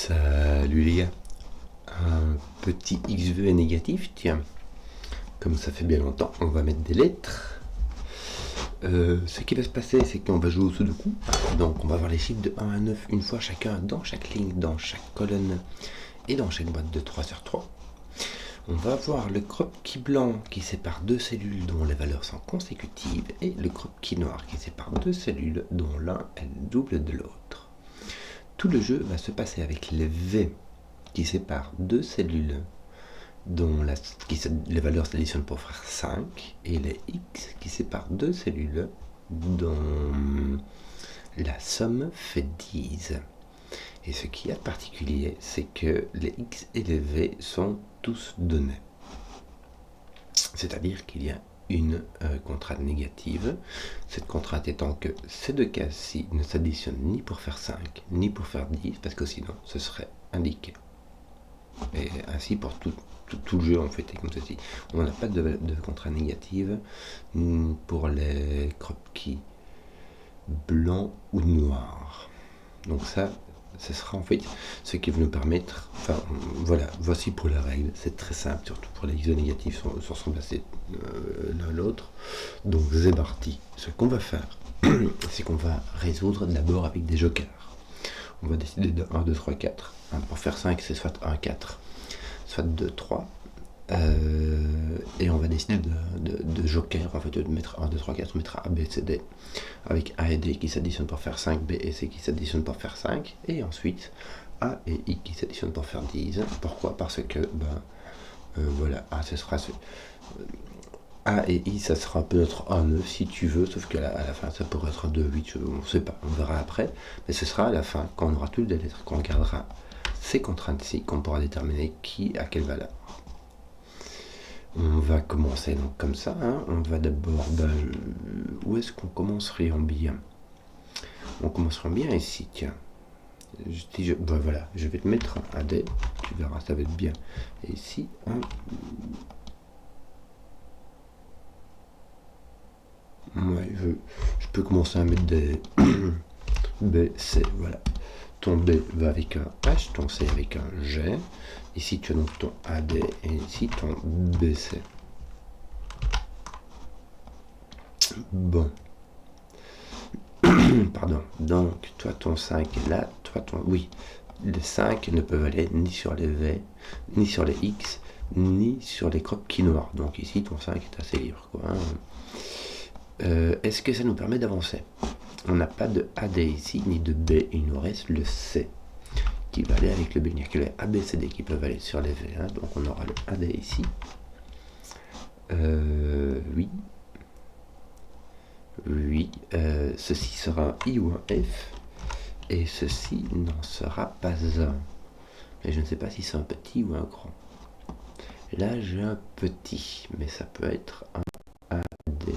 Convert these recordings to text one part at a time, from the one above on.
Salut les gars, un petit XV négatif, tiens, comme ça fait bien longtemps, on va mettre des lettres. Ce qui va se passer, c'est qu'on va jouer au Sudoku, donc on va voir les chiffres de 1 à 9 une fois chacun dans chaque ligne, dans chaque colonne et dans chaque boîte de 3 sur 3. On va voir le croquis blanc qui sépare deux cellules dont les valeurs sont consécutives et le croquis noir qui sépare deux cellules dont l'un est le double de l'autre. Tout le jeu va se passer avec les V qui séparent deux cellules dont les valeurs s'additionnent pour faire 5 et les X qui séparent deux cellules dont la somme fait 10. Et ce qui est particulier, c'est que les X et les V sont tous donnés. C'est-à-dire qu'il y a une contrainte négative, cette contrainte étant que ces deux cas-ci ne s'additionnent ni pour faire 5, ni pour faire 10, parce que sinon ce serait indiqué. Et ainsi pour tout le jeu en fait est comme ceci. On n'a pas de contrainte négative pour les croquis blancs ou noirs. Donc ça, ce sera en fait ce qui va nous permettre, enfin voilà, voici pour la règle, c'est très simple, surtout pour les ISO négatifs se ressemblent assez l'un l'autre. Donc c'est parti. Ce qu'on va faire, c'est qu'on va résoudre d'abord avec des jokers. On va décider de 1, 2, 3, 4. Pour faire 5, c'est soit 1, 4, soit 2, 3. Et on va décider de joker, en fait, de mettre 1, 2, 3, 4, on mettra A, B, C, D, avec A et D qui s'additionnent pour faire 5, B et C qui s'additionnent pour faire 5, et ensuite A et I qui s'additionnent pour faire 10. Pourquoi? Parce que, voilà, ce sera A et I, ça sera peut-être un 9 si tu veux, sauf qu'à la fin, ça pourrait être un 2, 8, on ne sait pas, on verra après, mais ce sera à la fin, quand on aura toutes les lettres, qu'on regardera ces contraintes-ci, qu'on pourra déterminer qui a quelle valeur. On va commencer donc comme ça, hein. On va d'abord, où est-ce qu'on commencerait en bien? On commencerait en bien ici, tiens. Voilà, je vais te mettre un AD, tu verras, ça va être bien. Et ici, ouais, je peux commencer à mettre des B, C, voilà. Ton B va avec un H, ton C avec un G. Ici, tu as donc ton AD et ici ton BC. Bon. Pardon. Donc, toi, ton 5 est là. Toi, ton... Oui. Les 5 ne peuvent aller ni sur les V, ni sur les X, ni sur les croquis noirs. Donc ici, ton 5 est assez libre, quoi, hein. Est-ce que ça nous permet d'avancer? On n'a pas de AD ici, ni de B. Il nous reste le C qui va aller avec le B. Il n'y a que les A, B, C, D qui peuvent aller sur les V. Hein. Donc on aura le AD ici. Oui. Oui. Ceci sera un I ou un F. Et ceci n'en sera pas un. Mais je ne sais pas si c'est un petit ou un grand. Là j'ai un petit, mais ça peut être un AD.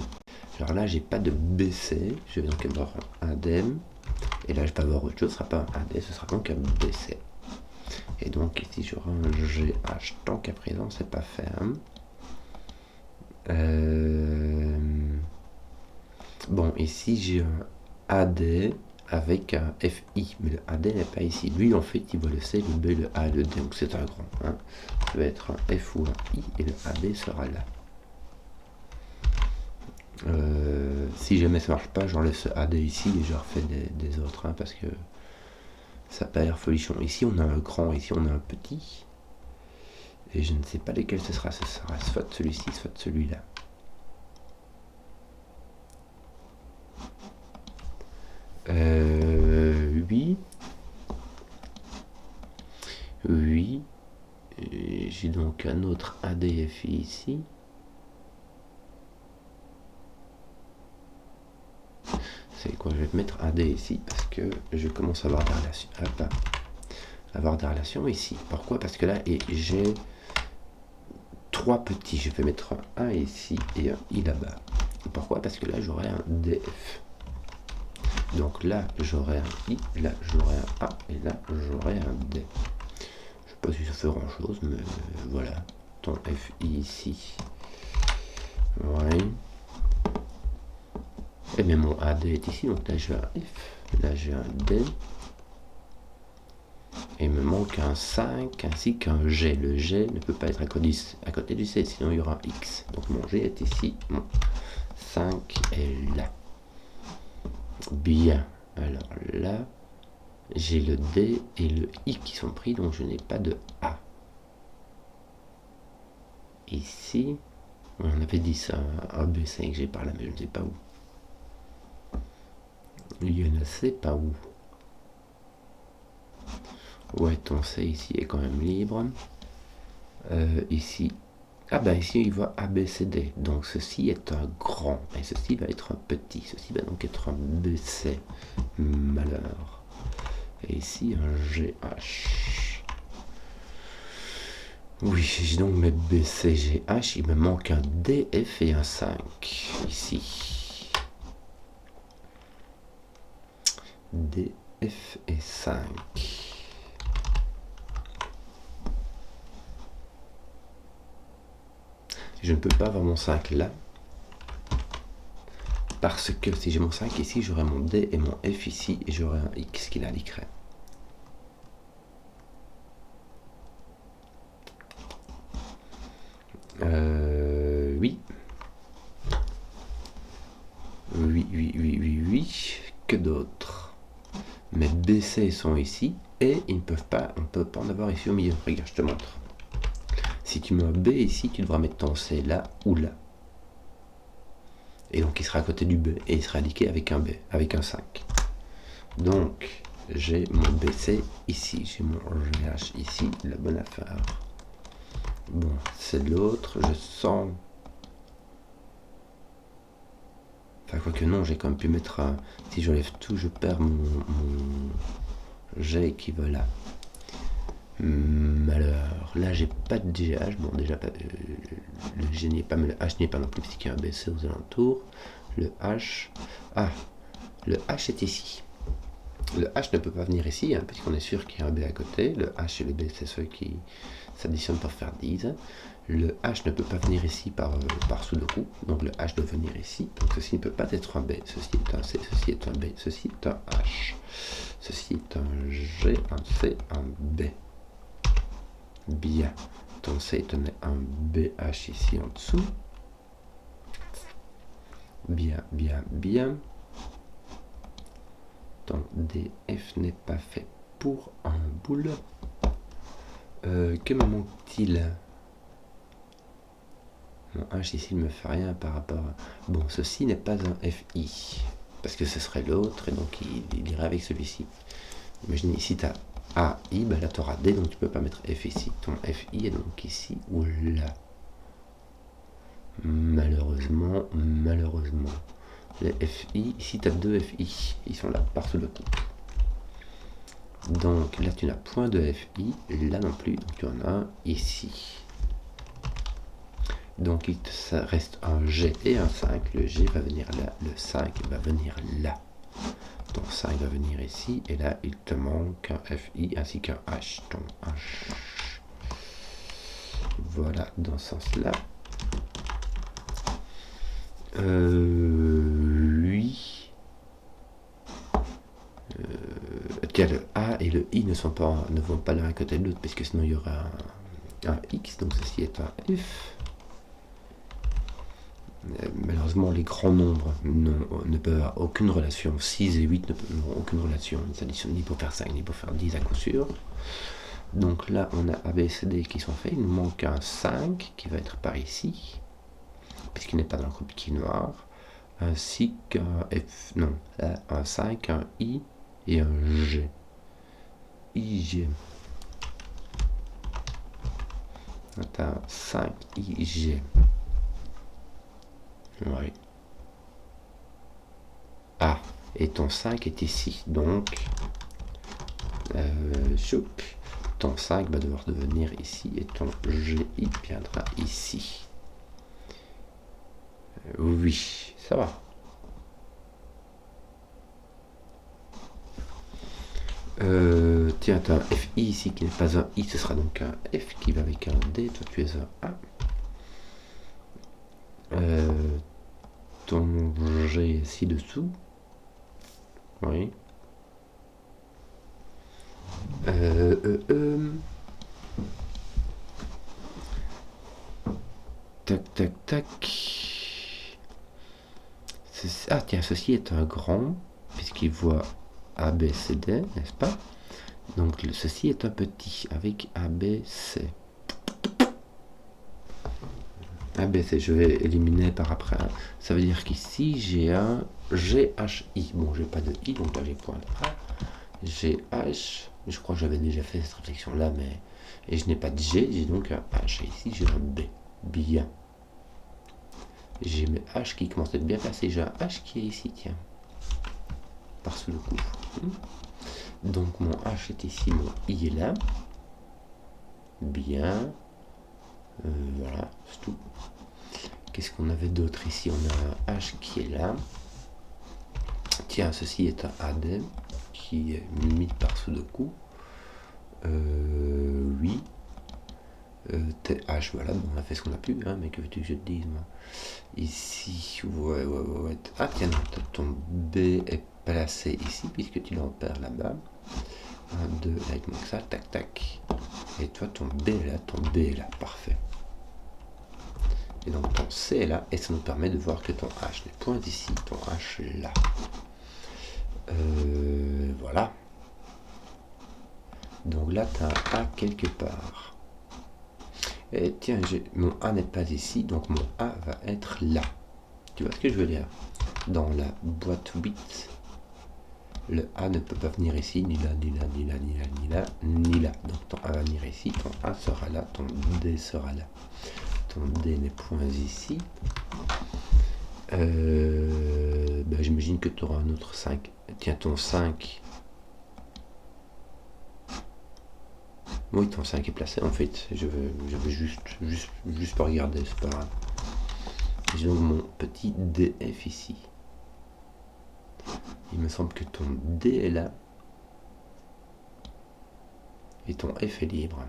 Alors là j'ai pas de BC. Je vais donc avoir un ADEM. Et là, je peux avoir autre chose, ce ne sera pas un AD, ce sera donc un BC. Et donc ici, j'aurai un GH. Tant qu'à présent, c'est pas fait. Hein. Bon, ici, j'ai un AD avec un FI. Mais le AD n'est pas ici. Lui, en fait, il voit le C, le B, le A, le D. Donc c'est un grand. Hein. Ça va être un F ou un I. Et le AD sera là. Si jamais ça marche pas, j'enlève ce AD ici et je refais des autres, hein, parce que ça n'a pas l'air folichon. Ici on a un grand, ici on a un petit, et je ne sais pas lequel ce sera soit celui-ci, soit celui-là. Oui. Oui. J'ai donc un autre ADFI ici. C'est quoi? Je vais mettre AD ici parce que je commence à avoir des relations. Avoir des relations ici. Pourquoi? Parce que là, j'ai 3 petits. Je vais mettre un A ici et un I là-bas. Pourquoi? Parce que là, j'aurai un DF. Donc là, j'aurai un I, là, j'aurai un A et là, j'aurai un D. Je sais pas si ça fait grand-chose, mais voilà. Ton FI ici. Ouais. Et bien mon AD est ici, donc là j'ai un F, là j'ai un D, Et il me manque un 5 ainsi qu'un G. Le G ne peut pas être à côté du C, sinon il y aura un X. Donc mon G est ici, mon 5 est là. Bien, alors là, j'ai le D et le I qui sont pris, donc je n'ai pas de A. Ici, on avait dit ça, un B5, j'ai par là, mais je ne sais pas où. Il y en a C, pas où. Ouais, ton C ici est quand même libre. Ici, ah ben ici il voit A, B, C, D. Donc ceci est un grand, et ceci va être un petit. Ceci va donc être un BC. Malheur. Et ici un GH. Oui, j'ai donc mes BC, GH. Il me manque un D, F et un 5. Ici. D, F et 5. Je ne peux pas avoir mon 5 là, parce que si j'ai mon 5 ici, j'aurai mon D et mon F ici, et j'aurai un X qui l'indiquerait. Oui. Oui. Que d'autres? Mes BC sont ici, et ils ne peuvent pas, on ne peut pas en avoir ici au milieu. Regarde, je te montre. Si tu mets un B ici, tu devras mettre ton C là ou là. Et donc il sera à côté du B, et il sera indiqué avec un B, avec un 5. Donc, j'ai mon BC ici, j'ai mon GH ici, la bonne affaire. Bon, c'est l'autre, je sens... Enfin, quoique non, j'ai quand même pu mettre un... Si j'enlève tout, je perds mon G qui va là. Malheur. Là, j'ai pas de GH. Bon, déjà, pas, le G n'y est pas, mais le H n'y est pas non plus, puisqu'il y a un BC aux alentours. Le H... Ah, le H est ici. Le H ne peut pas venir ici, hein, puisqu'on est sûr qu'il y a un B à côté. Le H et le B, c'est ceux qui s'additionnent pour faire 10. Le H ne peut pas venir ici par Sudoku, donc le H doit venir ici. Donc ceci ne peut pas être un B, ceci est un C, ceci est un B, ceci est un H. Ceci est un G, un C, un B. Bien. Ton C est un BH ici en dessous. Bien. Donc DF n'est pas fait pour un boule. Que me manque-t-il? Mon H ici ne me fait rien par rapport à... Bon, ceci n'est pas un FI, parce que ce serait l'autre, et donc il irait avec celui-ci. Imagine ici tu as AI, ben là tu auras D, donc tu peux pas mettre F ici. Ton FI est donc ici ou là. Malheureusement. Les FI, ici tu as deux FI, ils sont là, par-dessus le coup. Donc là tu n'as point de FI, là non plus, donc tu en as un ici. Donc il te reste un G et un 5, le G va venir là, le 5 va venir là. Ton 5 va venir ici, et là il te manque un FI ainsi qu'un H, ton H. Voilà, dans ce sens-là. Oui. Tiens, le A et le I ne vont pas l'un à côté de l'autre, parce que sinon il y aura un X, donc ceci est un F. Malheureusement, les grands nombres ne peuvent avoir aucune relation. 6 et 8 n'ont aucune relation. Ils s'additionnent ni pour faire 5 ni pour faire 10 à coup sûr. Donc là, on a A, B, C, D qui sont faits. Il nous manque un 5 qui va être par ici, puisqu'il n'est pas dans le groupe qui est noir. Ainsi qu'un F. Non, là, un 5, un I et un G. IG. On a un 5 IG. Oui. Ah, et ton 5 est ici, donc ton 5 va devoir devenir ici, et ton GI viendra ici. Oui, ça va. Tiens, tu as un FI ici qui n'est pas un I, ce sera donc un F qui va avec un D, toi tu es un A. Ton G ci-dessous. Oui. Tac, tac, tac. Ah tiens, ceci est un grand, puisqu'il voit A, B, C, D, n'est-ce pas? Donc ceci est un petit, avec A, B, C. A, B, C, je vais éliminer par après. Ça veut dire qu'ici, j'ai un GHI. Bon, j'ai pas de I, donc là j'ai point A. GH, je crois que j'avais déjà fait cette réflexion-là, mais... Et je n'ai pas de G, j'ai donc un H. Et ici, j'ai un B. Bien. J'ai mes H qui commencent à être bien placés. J'ai un H qui est ici, tiens. Par-sous le coup. Donc mon H est ici, mon I est là. Bien. Voilà, c'est tout. Qu'est-ce qu'on avait d'autre ici? On a un H qui est là. Tiens, ceci est un AD qui est mis par-sous le coup. Oui. TH, voilà, bon, on a fait ce qu'on a pu, hein, mais que veux-tu que je te dise, moi? Ici, ouais. Ah, tiens, ton B est placé ici, puisque tu l'empères là-bas. 1, 2, là, il manque ça, tac, tac. Et toi, ton B est là, ton D est là, parfait. Et donc, ton C est là, et ça nous permet de voir que ton H n'est point ici, ton H est là. Voilà. Donc là, tu as un A quelque part. Et tiens, mon A n'est pas ici, donc mon A va être là. Tu vois ce que je veux dire? Dans la boîte 8, le A ne peut pas venir ici, ni là, ni là, ni là, ni là, ni là, ni là. Donc ton A va venir ici, ton A sera là, ton D sera là. Ton D n'est point ici. J'imagine que tu auras un autre 5. Tiens, ton 5... Oui, ton 5 est placé en fait. Je vais juste pas regarder, c'est pas grave. J'ai donc mon petit DF ici. Il me semble que ton D est là. Et ton F est libre.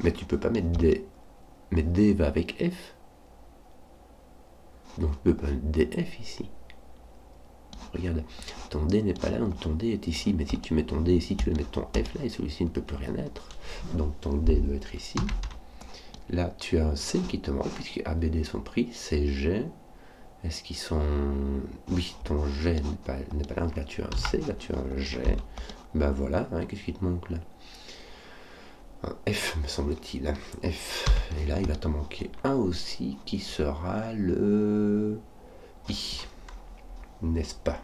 Mais tu peux pas mettre D. Mais D va avec F. Donc tu peux pas mettre DF ici. Regarde, ton D n'est pas là, donc ton D est ici. Mais si tu mets ton D ici, tu vas mettre ton F là, et celui-ci ne peut plus rien être. Donc ton D doit être ici. Là, tu as un C qui te manque, puisque A, B, D sont pris. C, G. Est-ce qu'ils sont... Oui, ton G n'est pas là. Donc là, tu as un C, là, tu as un G. Ben voilà, hein, qu'est-ce qui te manque là? Un F, me semble-t-il. Hein. F. Et là, il va t'en manquer un aussi, qui sera le I. N'est-ce pas?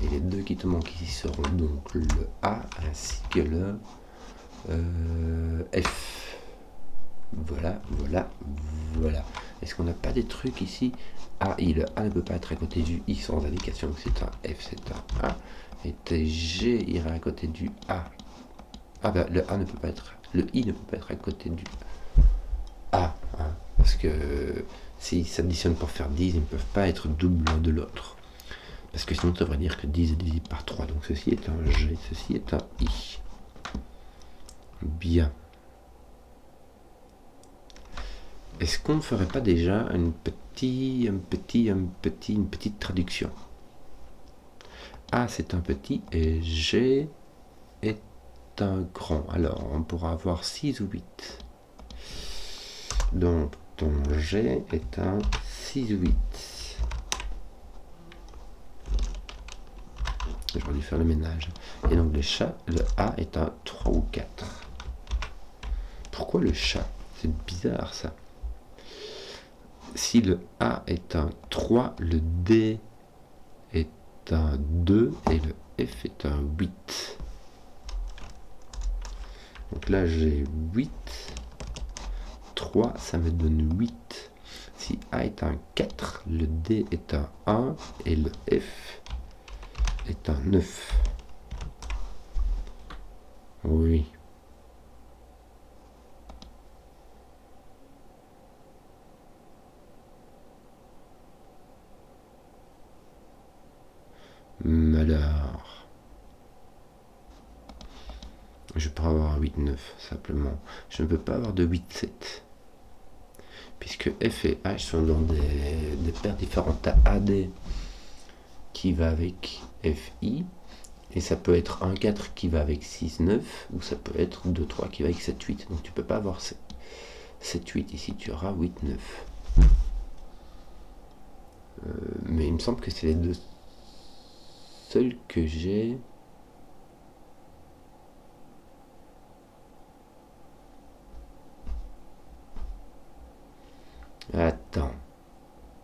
Et les deux qui te manquent ici seront donc le A ainsi que le F. Voilà. Est-ce qu'on n'a pas des trucs ici? Ah, le A ne peut pas être à côté du I sans indication que c'est un F, c'est un A. Et tes G ira à côté du A. Ah ben, le I ne peut pas être à côté du A. Hein, parce que s'ils s'additionnent pour faire 10, ils ne peuvent pas être double l'un de l'autre. Parce que sinon, ça devrait dire que 10 est divisible par 3. Donc ceci est un G, ceci est un I. Bien. Est-ce qu'on ne ferait pas déjà une petite traduction? A c'est un petit et G est un grand. Alors on pourra avoir 6 ou 8. Donc ton G est un 6 ou 8. J'aurais dû faire le ménage. Et donc le A est un 3 ou 4. Pourquoi le chat? C'est bizarre ça. Si le A est un 3, le D est un 2 et le F est un 8. Donc là j'ai 8. 3, ça me donne 8. Si A est un 4, le D est un 1 et le F est un 9. Oui. Alors, je peux avoir un 8-9 simplement. Je ne peux pas avoir de 8-7. Puisque F et H sont dans des paires différentes à AD. qui va avec FI, et ça peut être 1,4 qui va avec 6,9, ou ça peut être 2,3 qui va avec 7,8. Donc tu peux pas avoir 7,8 ici, tu auras 8,9. Mais il me semble que c'est les deux seuls que j'ai. Attends.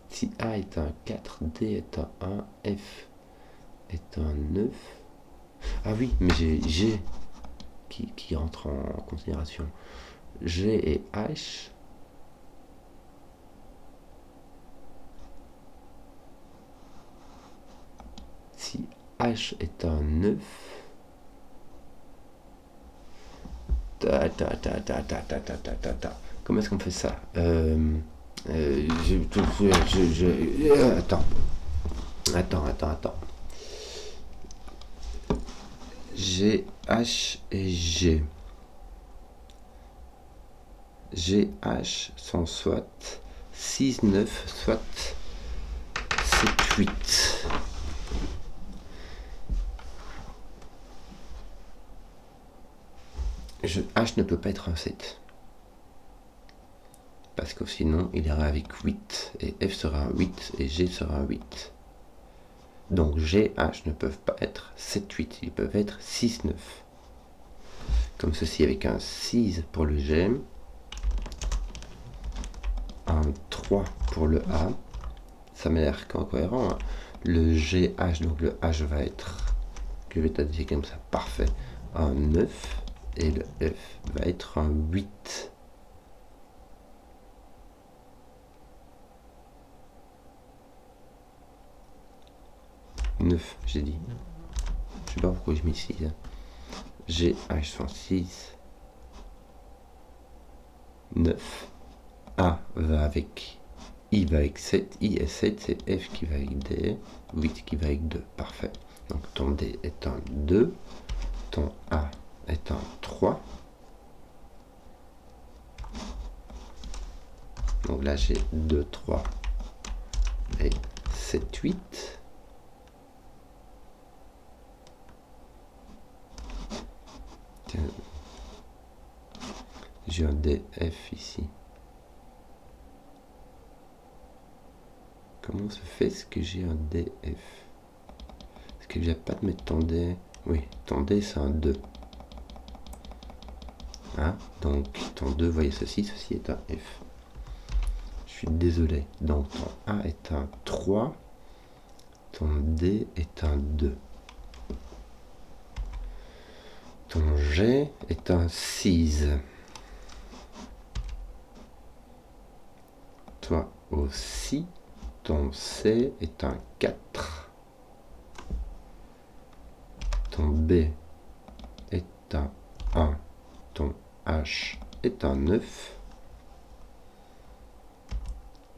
Si A est un 4, D est un 1, F est un 9. Ah oui, mais j'ai G qui rentre en considération. G et H. Si H est un 9. Comment est-ce qu'on fait ça? Attends. G, H et G. G, H sont soit 6, 9, soit 7, 8. H ne peut pas être un 7. Parce que sinon, il ira avec 8. Et F sera un 8 et G sera un 8. Donc G, H ne peuvent pas être 7, 8. Ils peuvent être 6, 9. Comme ceci avec un 6 pour le G. Un 3 pour le A. Ça m'a l'air cohérent. Hein. Le GH, donc le H va être, que je vais t'indiquer comme ça, parfait, un 9. Et le F va être un 8. J'ai dit. Je sais pas pourquoi je mets 6. Hein. GH sont 6. 9. A va avec I va avec 7. I est 7, c'est F qui va avec D. 8 qui va avec 2. Parfait. Donc ton D est un 2. Ton A est un 3. Donc là j'ai 2, 3 et 7, 8. J'ai un DF ici. Comment se fait-ce que j'ai un DF? Est-ce qu'il n'y a pas de mettre ton D? Oui, ton D c'est un 2. Hein? Donc ton 2, voyez ceci est un F. Je suis désolé. Donc ton A est un 3. Ton D est un 2. Ton G est un 6. Toi aussi. Ton C est un 4. Ton B est un 1. Ton H est un 9.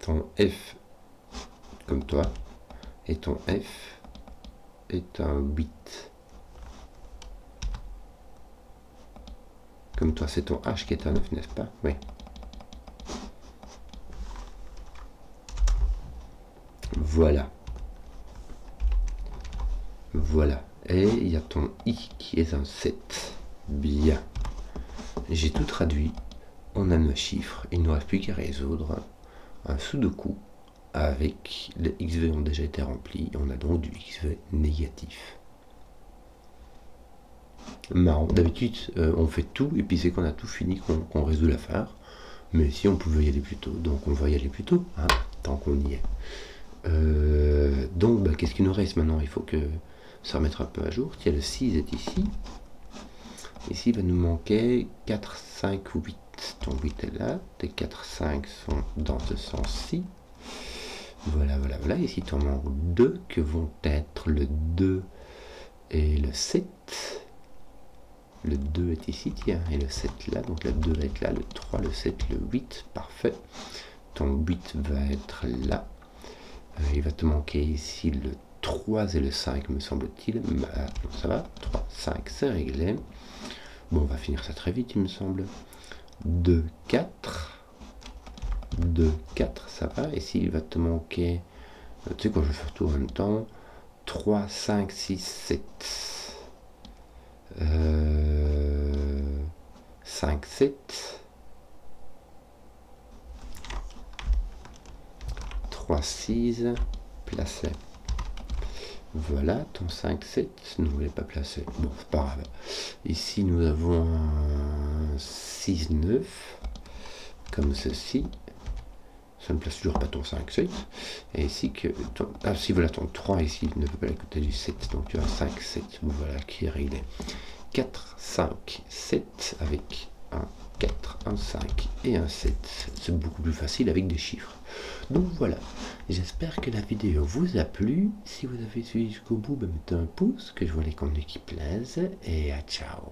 Ton F, comme toi, et ton F est un 8. Comme toi, c'est ton H qui est un 9, n'est-ce pas? Oui. Voilà. Voilà. Et il y a ton I qui est un 7. Bien. J'ai tout traduit. On a nos chiffres. Il ne nous reste plus qu'à résoudre un sudoku avec les XV ont déjà été remplis. On a donc du XV négatif. Marrant. D'habitude, on fait tout et puis c'est qu'on a tout fini qu'on résout l'affaire. Mais si on pouvait y aller plus tôt, donc on va y aller plus tôt, hein, tant qu'on y est. Donc, qu'est-ce qu'il nous reste maintenant? Il faut que se remettre un peu à jour. Tiens, le 6 est ici. Ici, il va nous manquer 4, 5, 8. Ton 8 est là. Tes 4, 5 sont dans ce sens-ci. Voilà. Ici, tu en manques 2 que vont être le 2 et le 7. Le 2 est ici, tiens, et le 7 là. Donc, le 2 va être là, le 3, le 7, le 8. Parfait. Ton 8 va être là. Il va te manquer ici le 3 et le 5, me semble-t-il. Ça va, 3, 5, c'est réglé. Bon, on va finir ça très vite, il me semble. 2, 4. 2, 4, ça va. Ici, il va te manquer, tu sais quoi, je vais faire tout en même temps. 3, 5, 6, 7. 5, 7. 3, 6. Placé. Voilà, ton 5, 7. Ne voulait pas placer. Bon, c'est pas grave. Ici, nous avons un 6, 9. Comme ceci. Ça ne place toujours pas ton 5, 7. Et ici, que ton, si voilà, ton 3 ici ne peut pas la côté du 7. Donc tu as 5, 7. Voilà, qui est réglé. 4, 5, 7 avec un 4, un 5 et un 7. C'est beaucoup plus facile avec des chiffres. Donc voilà, j'espère que la vidéo vous a plu. Si vous avez suivi jusqu'au bout, mettez un pouce, que je vois les contenus qui plaisent. Et à ciao.